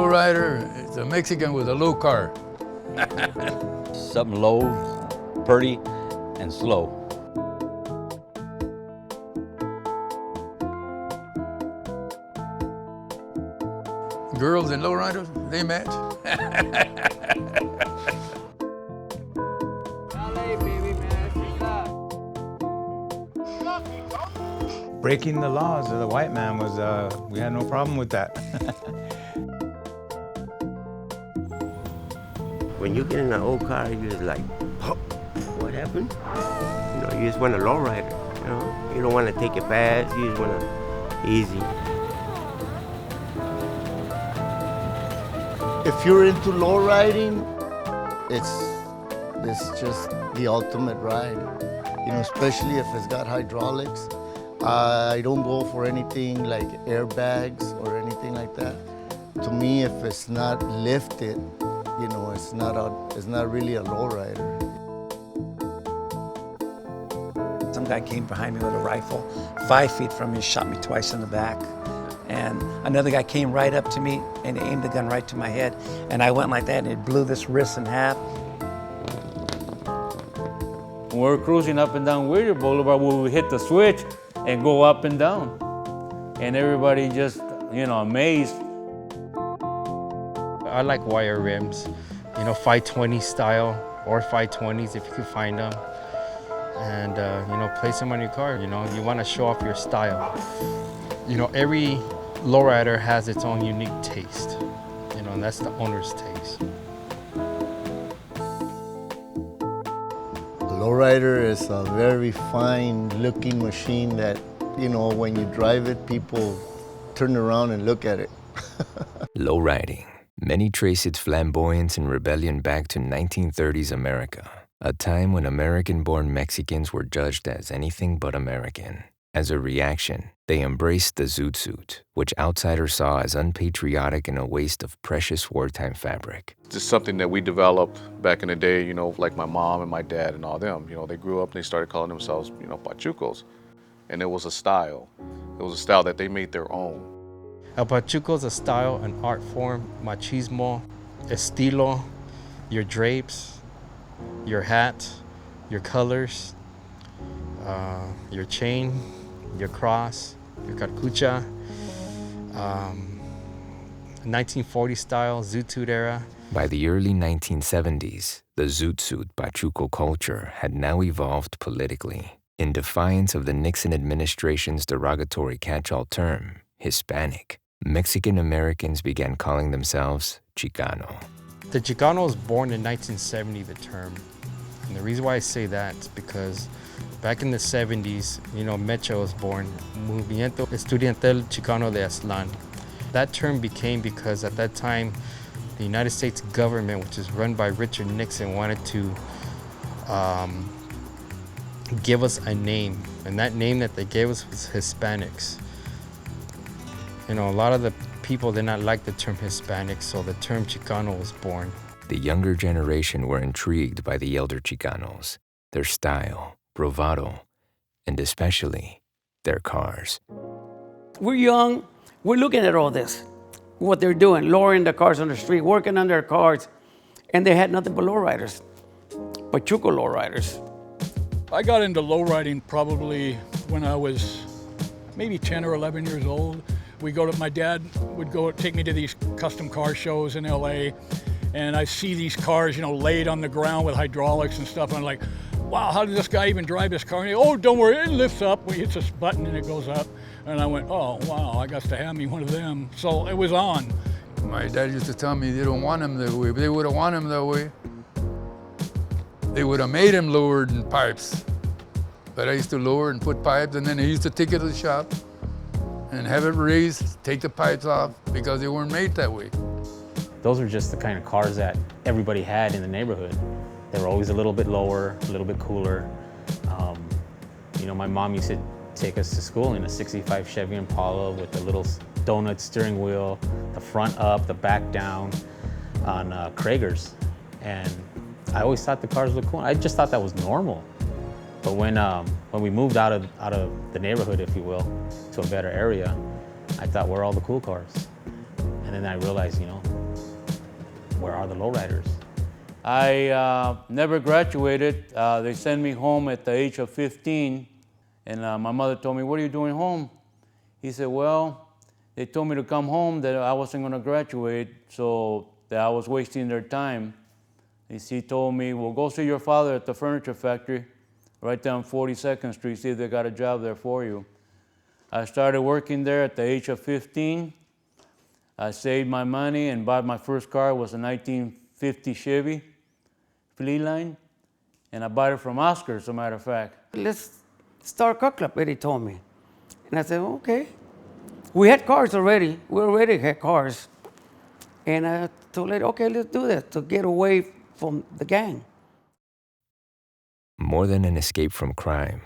lowrider, it's a Mexican with a low car. Something low, pretty, and slow. Girls and lowriders, they match. Breaking the laws of the white man was, we had no problem with that. When you get in an old car, you're just like, oh, what happened? You know, you just want a lowrider, you know? You don't want to take it fast, you just want to easy. If you're into lowriding, it's just the ultimate ride. You know, especially if it's got hydraulics. I don't go for anything like airbags or anything like that. To me, if it's not lifted, you know, it's not really a lowrider. Some guy came behind me with a rifle, 5 feet from me, shot me twice in the back. And another guy came right up to me and aimed the gun right to my head. And I went like that and it blew this wrist in half. We're cruising up and down Whittier Boulevard where we hit the switch and go up and down. And everybody just, you know, amazed. I like wire rims, you know, 520 style or 520s if you can find them. And, you know, place them on your car. You know, you want to show off your style. You know, every lowrider has its own unique taste, you know, and that's the owner's taste. A lowrider is a very fine looking machine that, you know, when you drive it, people turn around and look at it. Lowriding. Many trace its flamboyance and rebellion back to 1930s America, a time when American-born Mexicans were judged as anything but American. As a reaction, they embraced the zoot suit, which outsiders saw as unpatriotic and a waste of precious wartime fabric. Just something that we developed back in the day, you know, like my mom and my dad and all them. You know, they grew up and they started calling themselves, you know, pachucos. And it was a style. It was a style that they made their own. El Pachuco is a style, an art form, machismo, estilo, your drapes, your hat, your colors, your chain, your cross, your carcucha, 1940 style, zoot suit era. By the early 1970s, the zoot suit Pachuco culture had now evolved politically. In defiance of the Nixon administration's derogatory catch-all term, Hispanic, Mexican Americans began calling themselves Chicano. The Chicano was born in 1970, the term. And the reason why I say that is because back in the 70s, you know, Mecha was born, Movimiento Estudiantil Chicano de Aztlán. That term became because at that time, the United States government, which is run by Richard Nixon, wanted to give us a name. And that name that they gave us was Hispanics. You know, a lot of the people did not like the term Hispanic, so the term Chicano was born. The younger generation were intrigued by the elder Chicanos, their style, bravado, and especially their cars. We're young, we're looking at all this, what they're doing, lowering the cars on the street, working on their cars, and they had nothing but lowriders, Pachuco lowriders. I got into lowriding probably when I was maybe 10 or 11 years old. My dad would go take me to these custom car shows in LA, and I see these cars, you know, laid on the ground with hydraulics and stuff. And I'm like, wow, how does this guy even drive this car? And he, oh, don't worry, it lifts up. When he hits this button and it goes up. And I went, oh, wow, I got to have me one of them. So it was on. My dad used to tell me they don't want him that way, but they would have wanted him that way. They would have made him lowered in pipes. But I used to lower and put pipes, and then I used to take it to the shop and have it raised, take the pipes off, because they weren't made that way. Those were just the kind of cars that everybody had in the neighborhood. They were always a little bit lower, a little bit cooler. You know, my mom used to take us to school in a 65 Chevy Impala with the little donut steering wheel, the front up, the back down on Kragers. And I always thought the cars looked cool. I just thought that was normal. But when we moved out of the neighborhood, if you will, to a better area, I thought, where are all the cool cars? And then I realized, you know, where are the lowriders? I never graduated. They sent me home at the age of 15, and my mother told me, "What are you doing home?" He said, "Well, they told me to come home, that I wasn't going to graduate, so that I was wasting their time." He told me, "Well, go see your father at the furniture factory right down 42nd Street, see if they got a job there for you." I started working there at the age of 15. I saved my money and bought my first car. It was a 1950 Chevy Fleetline, and I bought it from Oscar, as a matter of fact. Let's start a car club, Eddie told me. And I said, okay. We had cars already. We already had cars. And I told Eddie, okay, let's do this to get away from the gang. More than an escape from crime,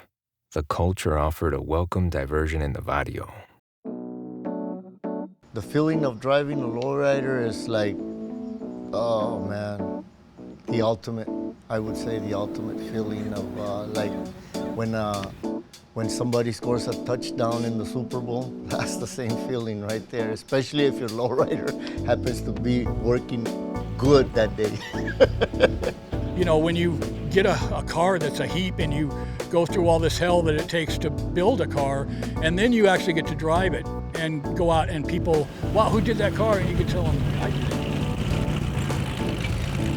the culture offered a welcome diversion in the barrio. The feeling of driving a lowrider is like, oh man, the ultimate, I would say the ultimate feeling of like when somebody scores a touchdown in the Super Bowl, that's the same feeling right there, especially if your lowrider happens to be working good that day. You know, when you get a car that's a heap and you go through all this hell that it takes to build a car, and then you actually get to drive it and go out and people, wow, who did that car? And you can tell them, I did it.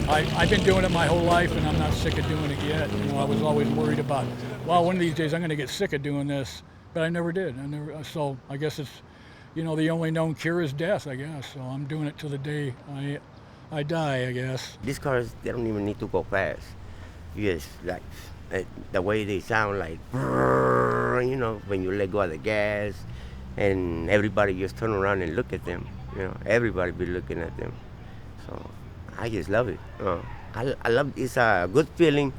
I've been doing it my whole life and I'm not sick of doing it yet. You know, I was always worried about, well, one of these days I'm going to get sick of doing this, but I never did. So I guess it's, you know, the only known cure is death, I guess. So I'm doing it till the day I die, I guess. These cars, they don't even need to go fast. You just, like, the way they sound, like, you know, when you let go of the gas, and everybody just turn around and look at them. You know, everybody be looking at them. So I just love it. I love, it's a good feeling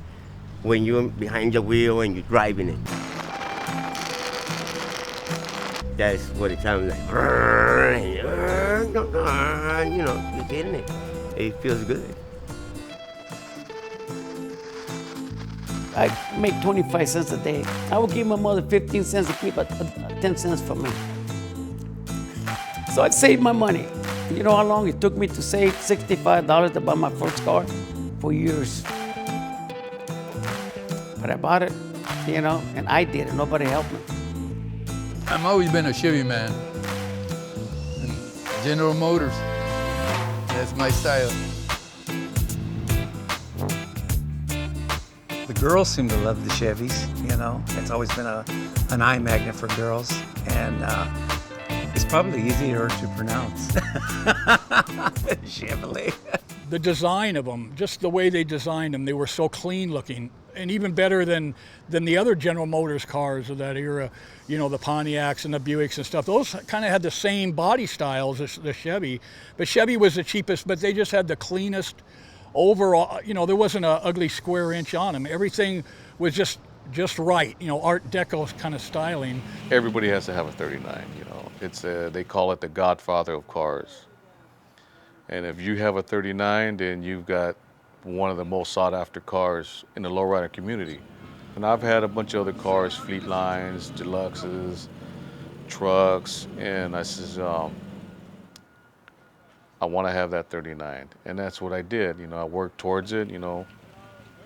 when you're behind the wheel and you're driving it. That's what it sounds like. You know, you're getting it. It feels good. I make 25 cents a day. I would give my mother 15 cents to keep 10 cents for me. So I'd save my money. You know how long it took me to save $65 to buy my first car? For years. But I bought it, you know, and I did it. Nobody helped me. I've always been a Chevy man. And General Motors, that's my style. The girls seem to love the Chevys, you know. It's always been an eye magnet for girls, and it's probably easier to pronounce than Chevrolet. The design of them, just the way they designed them, they were so clean looking, and even better than the other General Motors cars of that era, you know, the Pontiacs and the Buicks and stuff. Those kind of had the same body styles as the Chevy, but Chevy was the cheapest, but they just had the cleanest overall, you know, there wasn't an ugly square inch on them. Everything was just right, you know, Art Deco kind of styling. Everybody has to have a 39, you know. It's they call it the godfather of cars. And if you have a 39, then you've got one of the most sought after cars in the lowrider community. And I've had a bunch of other cars, fleet lines, deluxes, trucks, and I says, I want to have that 39. And that's what I did. You know, I worked towards it, you know,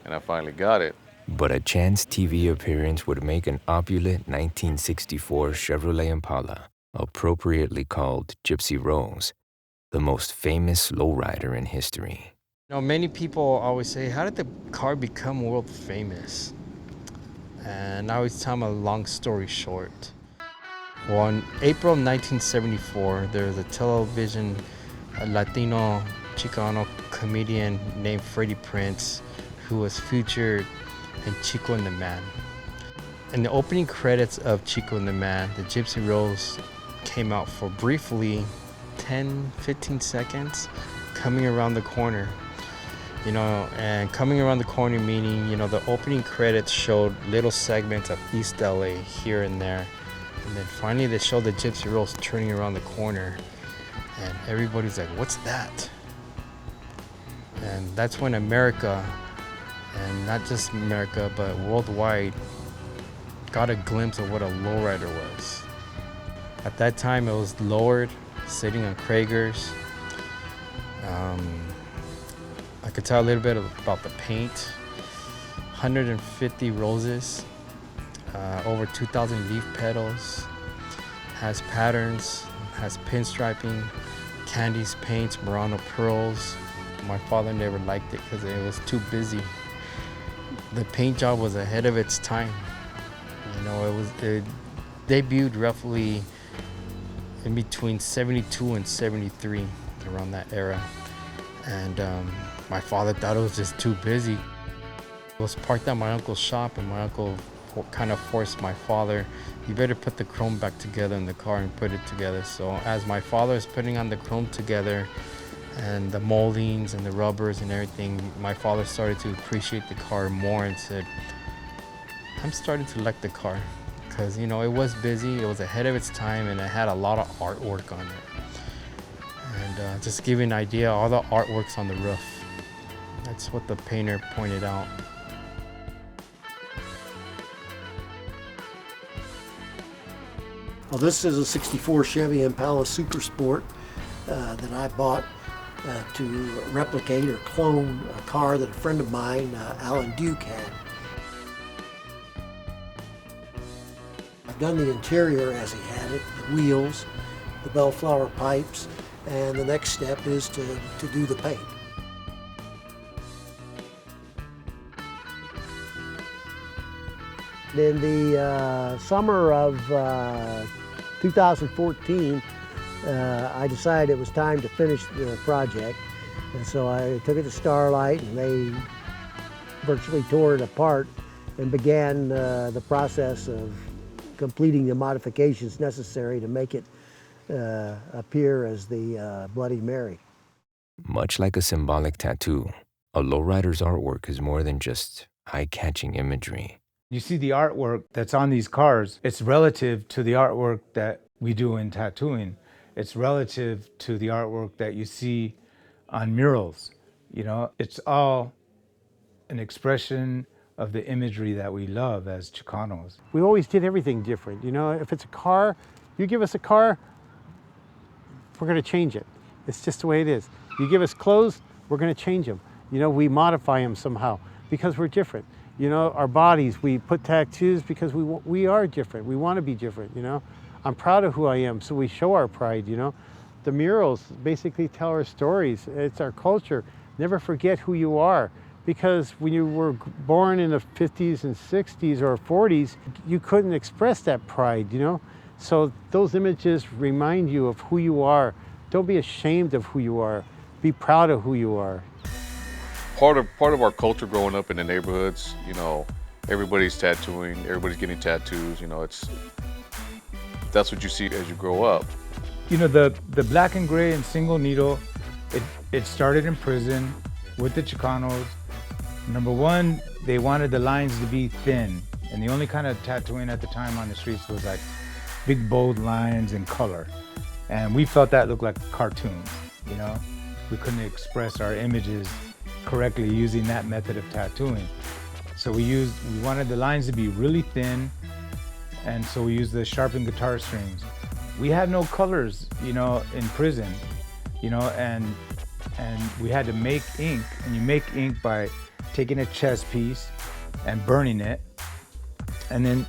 and I finally got it. But a chance TV appearance would make an opulent 1964 Chevrolet Impala, appropriately called Gypsy Rose, the most famous lowrider in history. You know, many people always say, how did the car become world famous? And I always tell them a long story short. Well, in April 1974, there was a television Latino Chicano comedian named Freddie Prinze, who was featured in Chico and the Man. In the opening credits of Chico and the Man, the Gypsy Rose came out for briefly 10-15 seconds, coming around the corner. You know, and coming around the corner meaning, you know, the opening credits showed little segments of East LA here and there. And then finally they showed the Gypsy Rose turning around the corner. And everybody's like, what's that? And that's when America, and not just America, but worldwide, got a glimpse of what a lowrider was. At that time, it was lowered, sitting on Kragers. could tell a little bit about the paint. 150 roses, over 2,000 leaf petals, has patterns, has pinstriping, candies, paints, Murano pearls. My father never liked it because it was too busy. The paint job was ahead of its time. You know, it debuted roughly in between 72 and 73, around that era. And my father thought it was just too busy. It was parked at my uncle's shop, and my uncle kind of forced my father, you better put the chrome back together in the car and put it together. So as my father is putting on the chrome together and the moldings and the rubbers and everything, my father started to appreciate the car more and said, I'm starting to like the car. Because, you know, it was busy, it was ahead of its time, and it had a lot of artwork on it. And just to give you an idea, all the artwork's on the roof. That's what the painter pointed out. Well, this is a '64 Chevy Impala Super Sport that I bought to replicate or clone a car that a friend of mine, Alan Duke, had. I've done the interior as he had it, the wheels, the bellflower pipes, and the next step is to do the paint. In the summer of 2014, I decided it was time to finish the project, and so I took it to Starlight, and they virtually tore it apart and began the process of completing the modifications necessary to make it appear as the Bloody Mary. Much like a symbolic tattoo, a lowrider's artwork is more than just eye-catching imagery. You see the artwork that's on these cars, it's relative to the artwork that we do in tattooing. It's relative to the artwork that you see on murals. You know, it's all an expression of the imagery that we love as Chicanos. We always did everything different. You know, if it's a car, you give us a car, we're going to change it. It's just the way it is. You give us clothes, we're going to change them. You know, we modify them somehow because we're different. You know, our bodies, we put tattoos because we are different. We want to be different, you know. I'm proud of who I am, so we show our pride, you know. The murals basically tell our stories. It's our culture. Never forget who you are, because when you were born in the 50s and 60s or 40s, you couldn't express that pride, you know. So those images remind you of who you are. Don't be ashamed of who you are. Be proud of who you are. Part of our culture growing up in the neighborhoods, you know, everybody's tattooing, everybody's getting tattoos, you know, that's what you see as you grow up. You know, the black and gray and single needle, it started in prison with the Chicanos. Number one, they wanted the lines to be thin, and the only kind of tattooing at the time on the streets was like big bold lines in color. And we felt that looked like cartoons, you know? We couldn't express our images correctly using that method of tattooing. So we wanted the lines to be really thin, and so we used the sharpened guitar strings. We had no colors, you know, in prison, you know, and we had to make ink, and you make ink by taking a chess piece and burning it, and then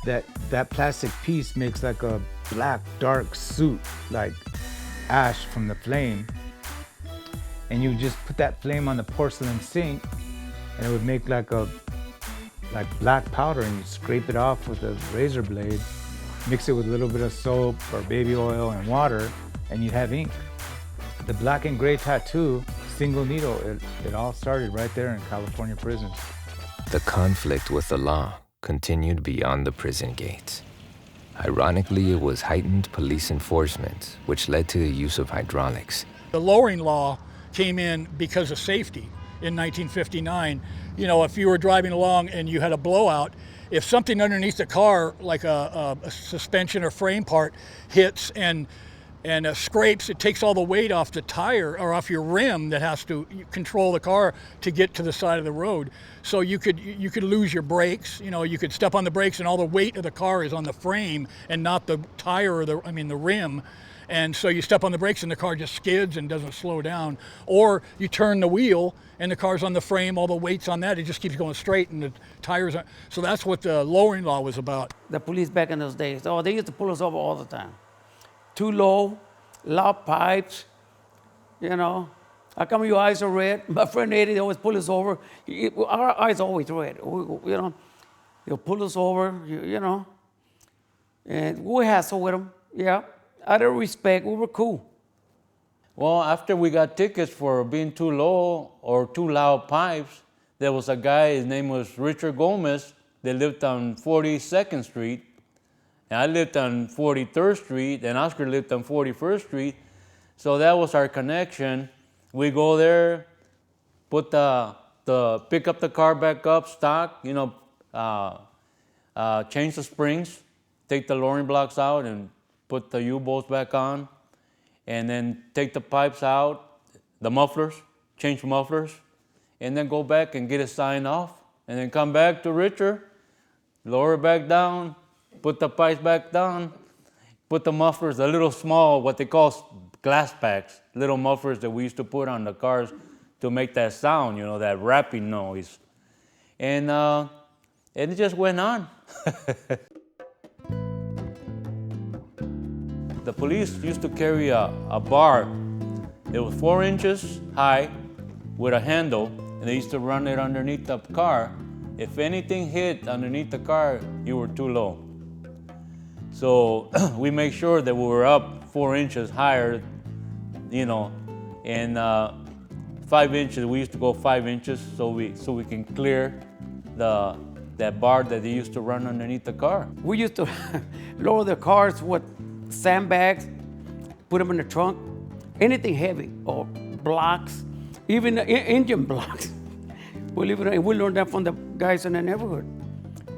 that plastic piece makes like a black dark soot, like ash from the flame. And you just put that flame on the porcelain sink, and it would make like black powder, and you scrape it off with a razor blade, mix it with a little bit of soap or baby oil and water, and you'd have ink. The black and gray tattoo, single needle, it all started right there in California prisons. The conflict with the law continued beyond the prison gates. Ironically, it was heightened police enforcement, which led to the use of hydraulics. The lowering law came in because of safety in 1959. You know, if you were driving along and you had a blowout, if something underneath the car, like a suspension or frame part, hits and scrapes, it takes all the weight off the tire or off your rim that has to control the car to get to the side of the road. So you could lose your brakes. You know, you could step on the brakes and all the weight of the car is on the frame and not the tire or the rim. And so you step on the brakes and the car just skids and doesn't slow down. Or you turn the wheel and the car's on the frame, all the weight's on that, it just keeps going straight and the tires are, so that's what the lowering law was about. The police back in those days, oh, they used to pull us over all the time. Too low, loud pipes, you know. How come your eyes are red? My friend Eddie, they always pull us over. Our eyes are always red, you know. They'll pull us over, you know. And we hassle with them, yeah. Out of respect, we were cool. Well, after we got tickets for being too low or too loud pipes, there was a guy, his name was Richard Gomez, that lived on 42nd Street. And I lived on 43rd Street, and Oscar lived on 41st Street. So that was our connection. We go there, put pick up the car back up, stock, you know, change the springs, take the lowering blocks out and put the U-bolts back on, and then take the pipes out, the mufflers, change mufflers, and then go back and get it signed off, and then come back to Richard, lower it back down, put the pipes back down, put the mufflers, the little small, what they call glass packs, little mufflers that we used to put on the cars to make that sound, you know, that rapping noise. And it just went on. The police used to carry a bar. It was 4 inches high with a handle, and they used to run it underneath the car. If anything hit underneath the car, you were too low. So we make sure that we were up 4 inches higher, you know, and 5 inches. We used to go 5 inches so we can clear that bar that they used to run underneath the car. We used to lower the cars with sandbags, put them in the trunk, anything heavy, or blocks, even engine blocks. We learned that from the guys in the neighborhood.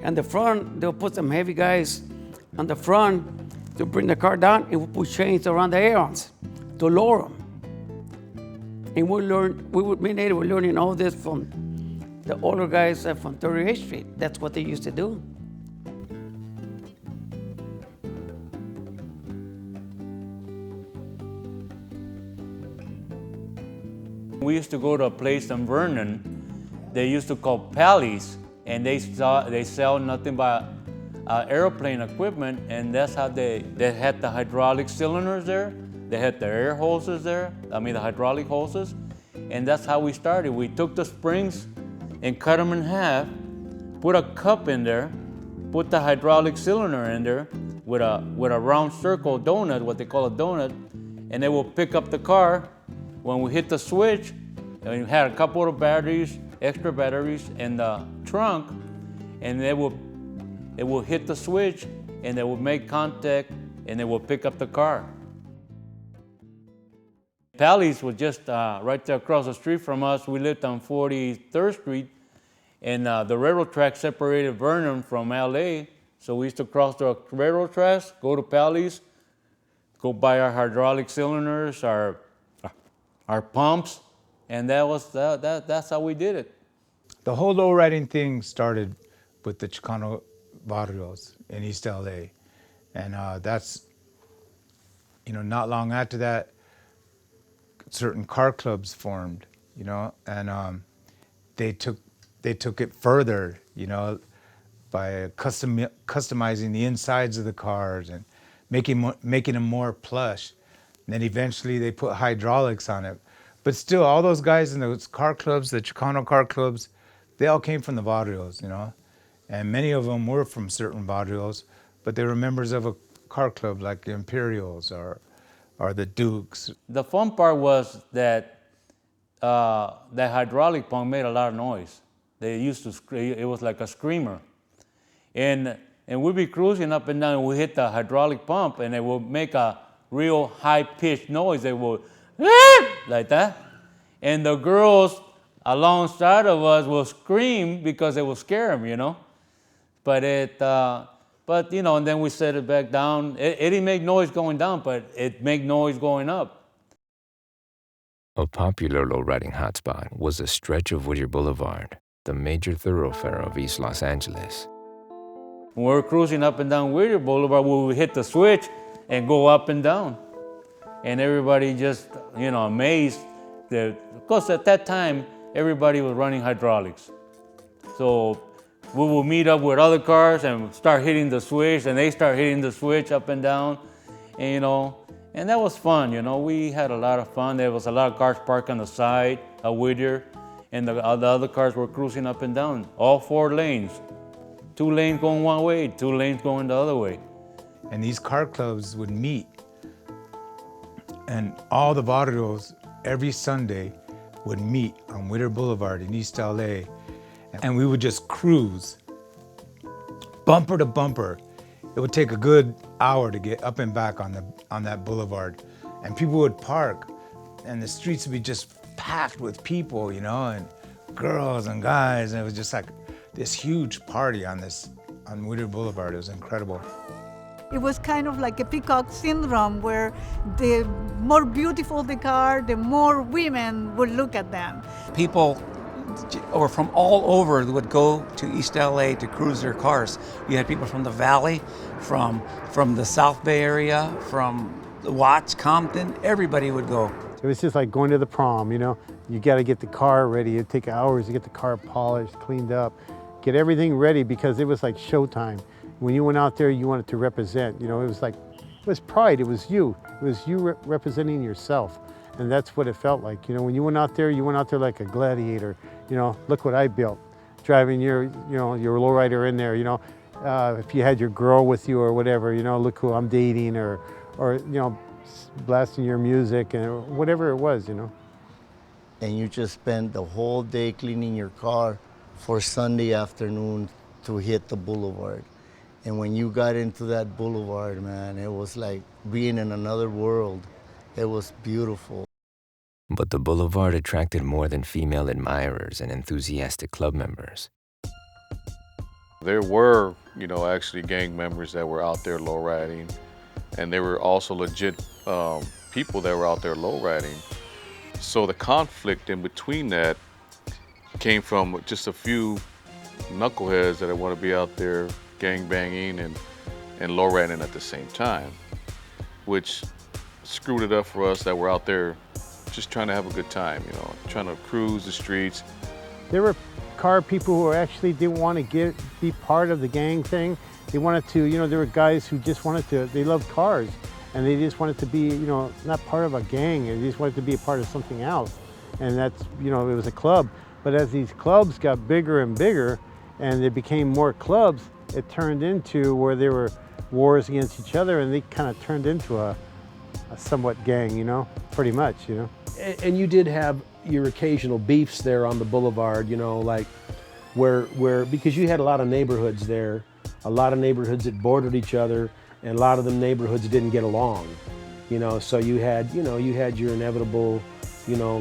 And the front, they'll put some heavy guys on the front to bring the car down, and we put chains around the air-ons to lower them. And me and Eddie were learning all this from the older guys from 38th Street. That's what they used to do. We used to go to a place in Vernon they used to call Pallies, and they sell nothing but airplane equipment, and that's how they had the hydraulic cylinders there. They had the air hoses there, the hydraulic hoses, and that's how we started. We took the springs and cut them in half, put a cup in there, put the hydraulic cylinder in there with a round circle donut, what they call a donut, and they will pick up the car. When we hit the switch, and we had a couple of batteries, extra batteries in the trunk, and it will hit the switch, and they will make contact, and they will pick up the car. Pallies was just right there across the street from us. We lived on 43rd Street, and the railroad track separated Vernon from LA, so we used to cross the railroad tracks, go to Pallies, go buy our hydraulic cylinders, our pumps, and that's how we did it. The whole lowriding thing started with the Chicano barrios in East LA, and that's, not long after that, certain car clubs formed, and they took it further, by customizing the insides of the cars and making them more plush. And then eventually they put hydraulics on it. But still, all those guys in those car clubs, the Chicano car clubs, they all came from the barrios, And many of them were from certain barrios, but they were members of a car club like the Imperials or the Dukes. The fun part was that that hydraulic pump made a lot of noise. They used to scream, it was like a screamer. And we'd be cruising up and down, and we hit the hydraulic pump, and it would make a real high-pitched noise. They would, like that. And the girls alongside of us will scream because it will scare them, But and then we set it back down. It didn't make noise going down, but it made noise going up. A popular lowriding hotspot was a stretch of Whittier Boulevard, the major thoroughfare of East Los Angeles. When we were cruising up and down Whittier Boulevard, we would hit the switch and go up and down. and everybody just, amazed that, of course, at that time, everybody was running hydraulics. So we will meet up with other cars and start hitting the switch, and they start hitting the switch up and down, and, and that was fun, We had a lot of fun. There was a lot of cars parked on the side of Whittier, and the other cars were cruising up and down, all 4 lanes. 2 lanes going one way, 2 lanes going the other way. And these car clubs would meet, and all the barrios every Sunday would meet on Whittier Boulevard in East LA, and we would just cruise, bumper to bumper. It would take a good hour to get up and back on that boulevard, and people would park, and the streets would be just packed with people, and girls and guys, and it was just like this huge party on Whittier Boulevard. It was incredible. It was kind of like a peacock syndrome, where the more beautiful the car, the more women would look at them. People or from all over would go to East LA to cruise their cars. You had people from the Valley, from the South Bay area, from Watts, Compton, everybody would go. It was just like going to the prom, You got to get the car ready. It'd take hours to get the car polished, cleaned up, get everything ready, because it was like showtime. When you went out there, you wanted to represent. It was pride. It was you. It was you representing yourself, and that's what it felt like. When you went out there like a gladiator. Look what I built, driving your lowrider in there. If you had your girl with you or whatever, look who I'm dating, or blasting your music and whatever it was, And you just spent the whole day cleaning your car for Sunday afternoon to hit the boulevard. And when you got into that boulevard, man, it was like being in another world. It was beautiful. But the boulevard attracted more than female admirers and enthusiastic club members. There were, actually gang members that were out there lowriding, and there were also legit people that were out there lowriding. So the conflict in between that came from just a few knuckleheads that want to be out there gang banging and lowriding at the same time, which screwed it up for us that were out there just trying to have a good time, trying to cruise the streets. There were car people who actually didn't want to be part of the gang thing. They wanted to, there were guys who just wanted to, they loved cars, and they just wanted to be, not part of a gang, and they just wanted to be a part of something else. And that's, it was a club. But as these clubs got bigger and bigger, and there became more clubs, it turned into where there were wars against each other, and they kind of turned into a somewhat gang, pretty much, And you did have your occasional beefs there on the boulevard, like where because you had a lot of neighborhoods there, a lot of neighborhoods that bordered each other, and a lot of the neighborhoods didn't get along, so you had your inevitable,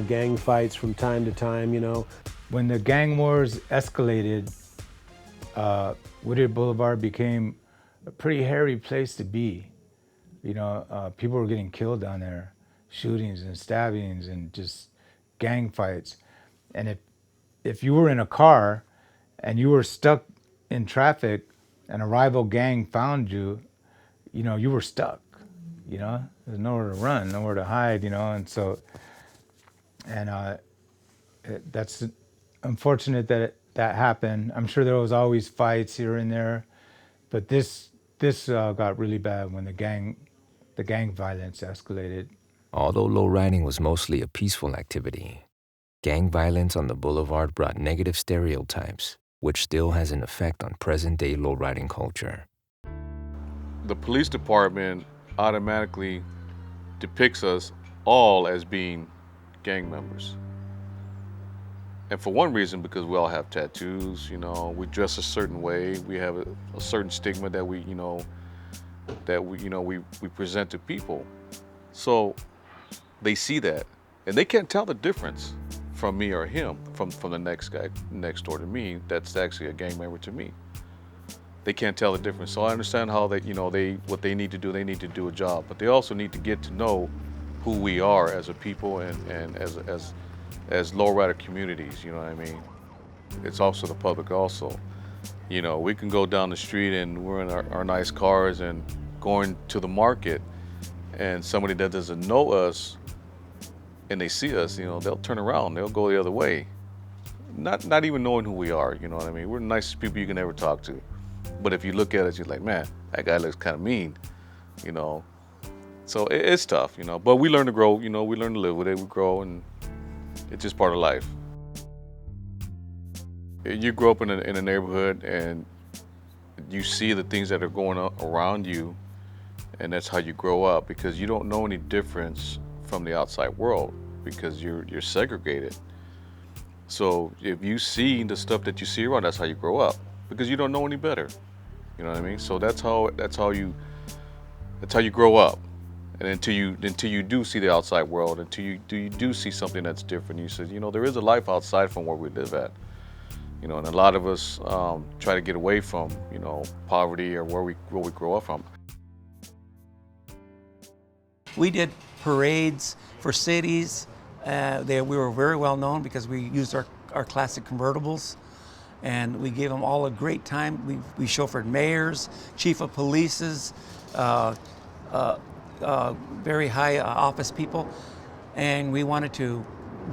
gang fights from time to time, When the gang wars escalated, Whittier Boulevard became a pretty hairy place to be. People were getting killed down there, shootings and stabbings and just gang fights. And if you were in a car and you were stuck in traffic and a rival gang found you, you were stuck. There's nowhere to run, nowhere to hide, and so, that's unfortunate that that happened. I'm sure there was always fights here and there, but this got really bad when the gang violence escalated. Although lowriding was mostly a peaceful activity, gang violence on the boulevard brought negative stereotypes, which still has an effect on present-day lowriding culture. The police department automatically depicts us all as being gang members. And for one reason, because we all have tattoos, we dress a certain way, we have a certain stigma that we present to people. So they see that, and they can't tell the difference from me or him, from the next guy next door to me that's actually a gang member to me. They can't tell the difference. So I understand how what they need to do, they need to do a job, but they also need to get to know who we are as a people and as lowrider communities, you know what I mean? It's also the public also. We can go down the street and we're in our nice cars and going to the market, and somebody that doesn't know us and they see us, you know, they'll turn around, they'll go the other way. Not even knowing who we are, you know what I mean? We're the nicest people you can ever talk to. But if you look at us, you're like, man, that guy looks kind of mean, you know? So it's tough, you know, but we learn to grow, you know, we learn to live with it, we grow, and it's just part of life. You grow up in a neighborhood and you see the things that are going on around you, and that's how you grow up, because you don't know any difference from the outside world because you're segregated. So if you see the stuff that you see around, that's how you grow up, because you don't know any better. You know what I mean? So that's how you grow up. And until you do see the outside world, until you do see something that's different, you say, you know, there is a life outside from where we live at. You know, and a lot of us try to get away from, you know, poverty or where we grow up from. We did parades for cities. We were very well known because we used our classic convertibles, and we gave them all a great time. We chauffeured mayors, chief of polices, very high office people, and we wanted to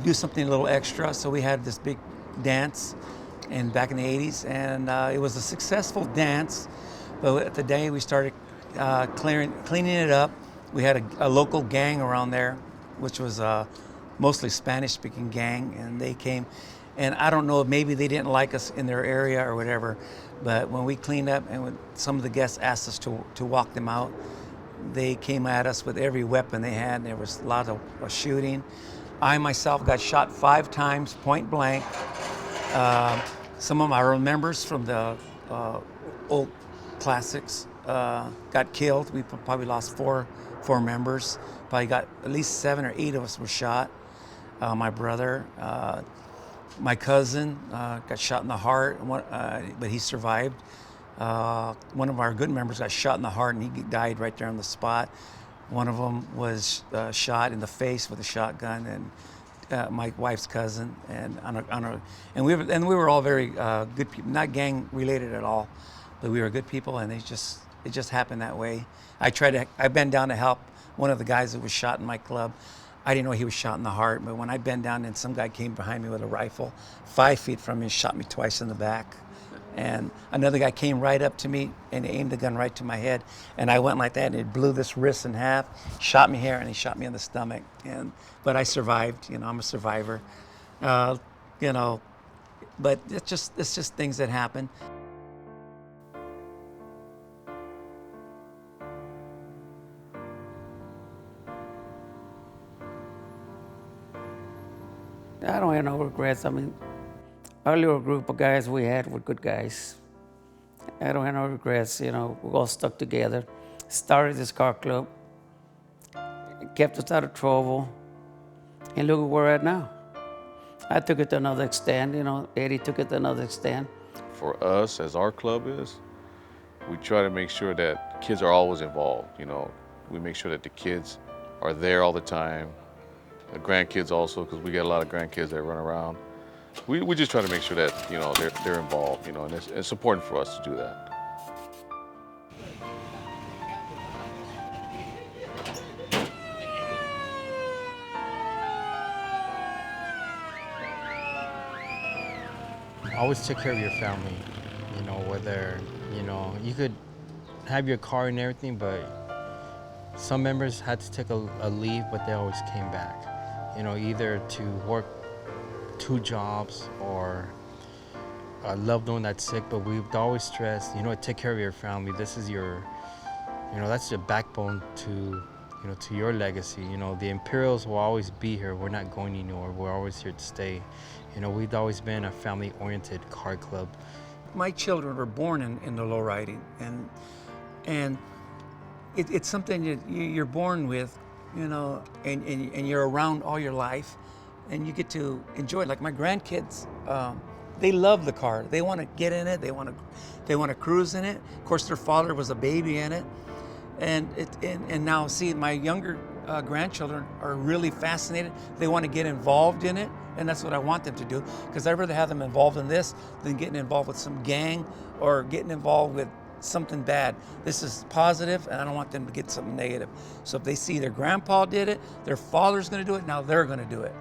do something a little extra, so we had this big dance back in the 80s, and it was a successful dance, but at the day we started cleaning it up. We had a local gang around there, which was mostly Spanish-speaking gang, and they came, and I don't know if maybe they didn't like us in their area or whatever, but when we cleaned up and when some of the guests asked us to walk them out, they came at us with every weapon they had. There was a lot of shooting. I myself got shot 5 times, point blank. Some of our members from the old classics got killed. We probably lost four members. Probably got at least 7 or 8 of us were shot. My brother, my cousin got shot in the heart, but he survived. One of our good members got shot in the heart and he died right there on the spot. One of them was shot in the face with a shotgun, and my wife's cousin, and we were all very good people, not gang related at all, but we were good people, and it just happened that way. I bent down to help one of the guys that was shot in my club. I didn't know he was shot in the heart, but when I bent down and some guy came behind me with a rifle, 5 feet from me, and shot me twice in the back. And another guy came right up to me and aimed the gun right to my head, and I went like that, and it blew this wrist in half, shot me here, and he shot me in the stomach. But I survived. You know, I'm a survivor. You know, but it's just things that happen. I don't have no regrets. I mean, our little group of guys we had were good guys. I don't have no regrets. You know, we all stuck together. Started this car club, kept us out of trouble, and look where we're at now. I took it to another extent. You know, Eddie took it to another extent. For us, as our club is, we try to make sure that kids are always involved. You know, we make sure that the kids are there all the time. The grandkids also, because we get a lot of grandkids that run around. We just try to make sure that, you know, they're involved, you know, and it's important for us to do that. Always take care of your family, you know, whether, you know, you could have your car and everything, but some members had to take a leave, but they always came back, you know, either to work 2 jobs or a loved one that's sick, but we've always stressed, you know, take care of your family. This is your, you know, that's your backbone to, you know, to your legacy. You know, the Imperials will always be here. We're not going anywhere. We're always here to stay. You know, we've always been a family-oriented car club. My children were born in the low riding, and it's something that you're born with, you know, and you're around all your life, and you get to enjoy it. Like my grandkids, they love the car. They want to get in it. They want to cruise in it. Of course, their father was a baby in it, and now see my younger grandchildren are really fascinated. They want to get involved in it, and that's what I want them to do, because I'd rather have them involved in this than getting involved with some gang or getting involved with something bad. This is positive, and I don't want them to get something negative. So if they see their grandpa did it, their father's going to do it, now they're going to do it.